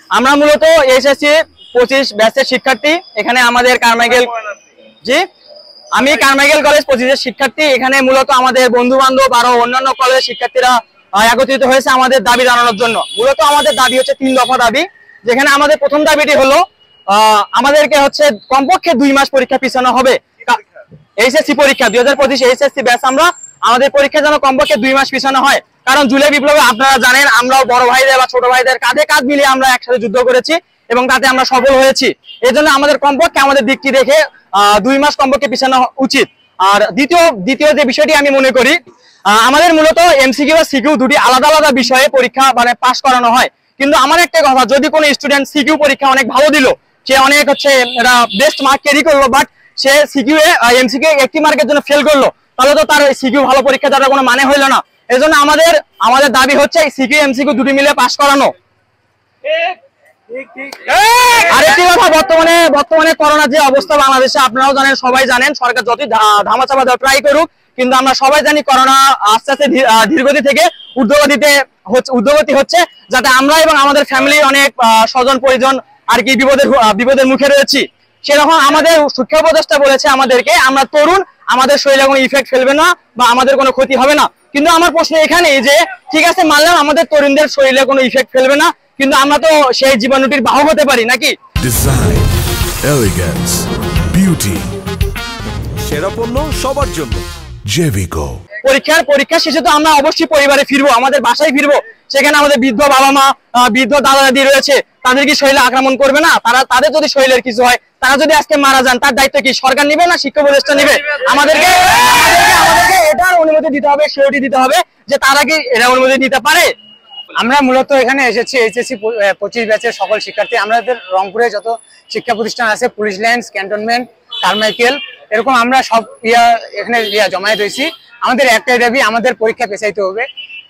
আমরা মূলত এসএসসি 25 ব্যাচের শিক্ষার্থী। এখানে আমাদের কারমাইকেল, জি আমি কারমাইকেল কলেজ 25 শিক্ষার্থী। এখানে মূলত আমাদের বন্ধু বান্ধব আরো অন্যান্য কলেজের শিক্ষার্থীরা একত্রিত হয়েছে আমাদের দাবি জানানোর জন্য। মূলত আমাদের দাবি হচ্ছে 3 দফা দাবি, যেখানে আমাদের প্রথম দাবিটি হলো আমাদেরকে হচ্ছে কমপক্ষে 2 মাস পরীক্ষা পিছানো হবে। এইচএসসি পরীক্ষা 2025 এইচএসসি ব্যাচ আমাদের পরীক্ষা যেন কমপক্ষে 2 মাস পিছানো হয়। কারণ জুলাই বিপ্লবে আপনারা জানেন আমরাও বড় ভাইদের বা ছোট ভাইদের কাঁধে কাঁধ মিলিয়ে আমরা একসাথে যুদ্ধ করেছি এবং তাতে আমরা সফল হয়েছি। এজন্য আমাদের কমপক্ষে আমাদের দিকটি দেখে 2 মাস কমপক্ষে পিছানো উচিত। আর দ্বিতীয় যে বিষয়টি আমি মনে করি, আমাদের মূলত এমসিকিউ বা সিকিউ দুটি আলাদা আলাদা বিষয়ে পরীক্ষা মানে পাস করানো হয়। কিন্তু আমার একটা কথা, যদি কোনো স্টুডেন্ট সিকিউ পরীক্ষা অনেক ভালো দিল, সে অনেক হচ্ছে বেস্ট মার্ক ক্যারি করলো, বাট সে সিকিউ এমসিকিউ 80 মার্কের জন্য ফেল করলো, তাহলে তো তার সিকিউ ভালো পরীক্ষা দেওয়ার কোনো মানে হইলো না। এজন্য আমাদের দাবি হচ্ছে সিকিউ এমসিকিউ দুটি মিলে পাস করানো। আরেকটি কথা, বর্তমানে করোনার যে অবস্থা বাংলাদেশে আপনারাও জানেন, সবাই জানেন, সরকার যতই ধামাচাপা দেওয়া ট্রাই করুক, কিন্তু আমরা সবাই জানি করোনা আস্তে আস্তে ধীরগতি থেকে ঊর্ধ্বগতি হচ্ছে, যাতে আমরা এবং আমাদের ফ্যামিলি অনেক স্বজন পরিজন আর কি বিপদের মুখে রয়েছি। সেরকম আমাদের শিক্ষা উপদেষ্টা বলেছে আমাদেরকে, আমরা তরুণ, আমাদের শরীরে কোনো ইফেক্ট ফেলবে না বা আমাদের কোনো ক্ষতি হবে না। কিন্তু আমার প্রশ্ন এখানেই যে, ঠিক আছে মানলাম আমাদের তরুণদের শরীরে কোনো ইফেক্ট ফেলবে না, কিন্তু আমরা তো সেই জীবাণুটির বাহক হতে পারি নাকি? ডিজাইন, এলিগেন্স, বিউটি, সেরা পণ্য সবার জন্য জেভিকো। পরীক্ষা শেষে তো আমরা অবশ্যই পরিবারে ফিরবো, আমাদের বাসায় ফিরবো। সেখানে আমাদের বৃদ্ধ বাবা মা, বৃদ্ধ দাদা দাদি রয়েছে, তাদের কি শরীরে আক্রমণ করবে না? তাদের যদি শরীরের কিছু হয়, তারা যদি আজকে মারা যান, তার দায়িত্ব কি সরকার নিবে না শিক্ষা উপদেষ্টা নিবে? আমাদেরকে এটার অনুমতি দিতে হবে, সিওরিটি দিতে হবে যে তারা কি এটা অনুমতি দিতে পারে। আমরা মূলত এখানে এসেছি এইচএসসি 25 ব্যাচের সকল শিক্ষার্থী। আমাদের রংপুরে যত শিক্ষা প্রতিষ্ঠান আছে, পুলিশ লাইন্স, ক্যান্টনমেন্ট, কারমাইকেল, এরকম আমরা সব এখানে জমায়েত হয়েছি। আমাদের একটাই দাবি, আমাদের পরীক্ষা পেছাইতে হবে।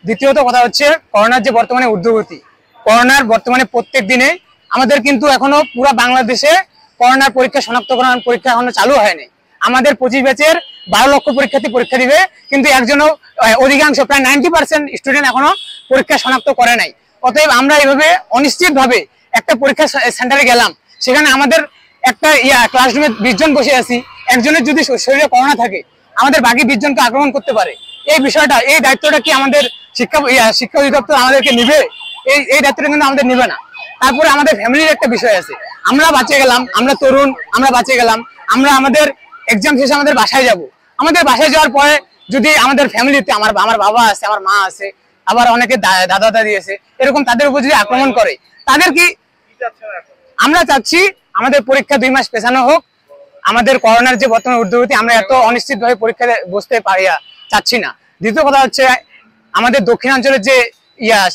দ্বিতীয়ত কথা হচ্ছে করোনার যে বর্তমানে ঊর্ধ্বগতি, করোনার বর্তমানে প্রত্যেক দিনে আমাদের কিন্তু এখনো পুরো বাংলাদেশে করোনার পরীক্ষা শনাক্তকরণ পরীক্ষা এখনো চালু হয়নি। আমাদের 25 ব্যাচের 12 লক্ষ পরীক্ষার্থী পরীক্ষা দিবে, কিন্তু একজনও অধিকাংশ প্রায় 90% স্টুডেন্ট এখনো পরীক্ষা শনাক্ত করে নাই। অতএব আমরা এইভাবে অনিশ্চিতভাবে একটা পরীক্ষা সেন্টারে গেলাম, সেখানে আমাদের একটা ক্লাসরুমে 20 জন বসে আছি, একজনের যদি শরীরে করোনা থাকে, আমাদের বাকি 20 জনকে আক্রমণ করতে পারে। এই বিষয়টা, এই দায়িত্বটা কি আমাদের শিক্ষা অধিদপ্তর আমাদেরকে নিবে? এই দায়িত্বটা কিন্তু আমাদের নিবে না। তারপরে আমাদের ফ্যামিলির একটা বিষয় আছে, আমরা বাঁচে গেলাম, আমরা তরুণ, আমরা বাঁচে গেলাম, আমরা আমাদের এক্সাম শেষে আমাদের বাসায় যাব। আমাদের বাসায় যাওয়ার পরে যদি আমাদের ফ্যামিলিতে আমার বাবা আছে, আমার মা আছে, আবার অনেকে দাদা দাদি আছে, এরকম তাদের উপর যদি আক্রমণ করে, তাদের কি? আমরা চাচ্ছি আমাদের পরীক্ষা 2 মাস পেছানো হোক। আমাদের করোনার যে বর্তমান ঊর্ধ্বগতি, আমরা এত অনিশ্চিতভাবে পরীক্ষা বসতে চাচ্ছি না। দ্বিতীয় কথা হচ্ছে আমাদের দক্ষিণাঞ্চলের যে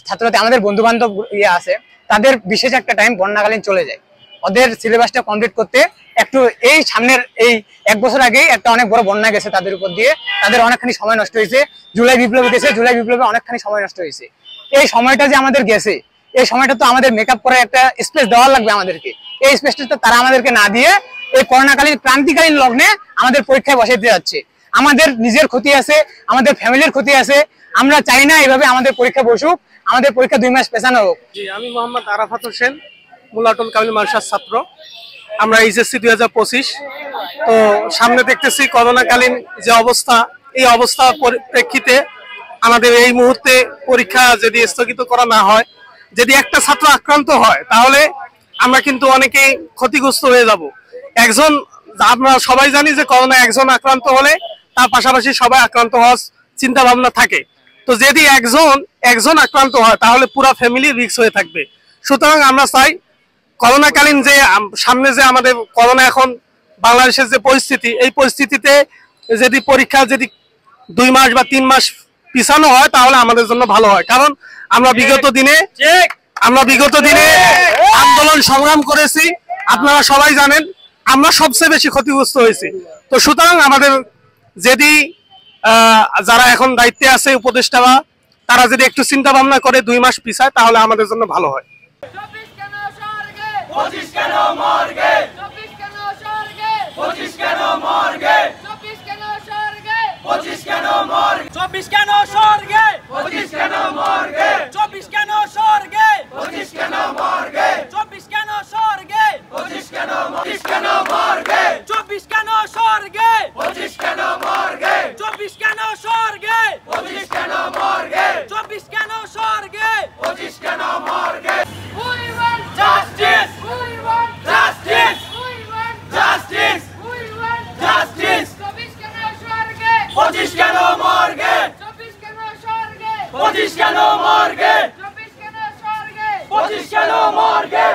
ছাত্রছাত্রী, আমাদের বন্ধু বান্ধব আছে, তাদের বিশেষ একটা টাইম বন্যাকালীন চলে যায়। ওদের সিলেবাসটা কমপ্লিট করতে একটু এই সামনের এই 1 বছর আগেই একটা অনেক বড় বন্যা গেছে তাদের উপর দিয়ে, তাদের অনেকখানি সময় নষ্ট হয়েছে। জুলাই বিপ্লব গেছে, জুলাই বিপ্লবে অনেকখানি সময় নষ্ট হয়েছে। এই সময়টা যে আমাদের গেছে, এই সময়টা তো আমাদের মেকআপ করার একটা স্পেস দেওয়া লাগবে আমাদেরকে। এই স্পেসটা তো তারা আমাদেরকে না দিয়ে এই করোনাকালীন ক্রান্তিকালীন লগ্নে আমাদের পরীক্ষায় বসাইতে যাচ্ছে। আমাদের নিজের ক্ষতি আছে, আমাদের ফ্যামিলির ক্ষতি আছে। আমরা চাই না এভাবে আমাদের পরীক্ষা বসুক, আমাদের পরীক্ষা 2 মাস পেছানো হোক। জি, আমি মোহাম্মদ আরাফাত হোসেন, মুলাটুল কামিল মার্শাদ ছাত্র। আমরা এইচএসসি 2025। তো সামনে দেখতেছি করোনাকালীন যে অবস্থা, এই অবস্থার প্রেক্ষিতে আমাদের এই মুহূর্তে পরীক্ষা যদি স্থগিত করা না হয়, যদি একটা ছাত্র আক্রান্ত হয়, তাহলে আমরা কিন্তু অনেকেই ক্ষতিগ্রস্ত হয়ে যাব। আমরা সবাই জানি যে করোনা একজন আক্রান্ত হলে তার পাশাপাশি সবাই আক্রান্ত হওয়ার চিন্তা ভাবনা থাকে। তো যদি একজন আক্রান্ত হয়, তাহলে পুরো ফ্যামিলি রিস্ক হয়ে থাকবে। সুতরাং আমরা চাই করোনাকালীন যে সামনে যে আমাদের করোনা এখন বাংলাদেশের যে পরিস্থিতি, এই পরিস্থিতিতে যদি পরীক্ষা 2 মাস বা 3 মাস পিছানো হয়, তাহলে আমাদের জন্য ভালো হয়। কারণ আমরা বিগত দিনে আন্দোলন সংগ্রাম করেছি, আপনারা সবাই জানেন, আমরা সবচেয়ে বেশি ক্ষতিগ্রস্ত হয়েছি। তো সুতরাং আমাদের যদি যারা এখন দায়িত্বে আছে, উপদেষ্টারা, তারা যদি একটু চিন্তা ভাবনা করে 2 মাস পিছায়, তাহলে আমাদের জন্য ভালো হয়। 24 কেন স্বর্গে, 25 কেন মর্গে, 24 কেন স্বর্গে, 25 কেন মর্গে, 24 কেন স্বর্গে, 25 কেন মর্গে, 24 কেন স্বর্গে, 25 কেন মর্গে, 24 কেন স্বর্গে, 25 কেন মর্গে। 25 কেন মর্গে 24 কেন স্বর্গে 25 কেন মর্গে 24 কেন স্বর্গে 25 কেন মর্গে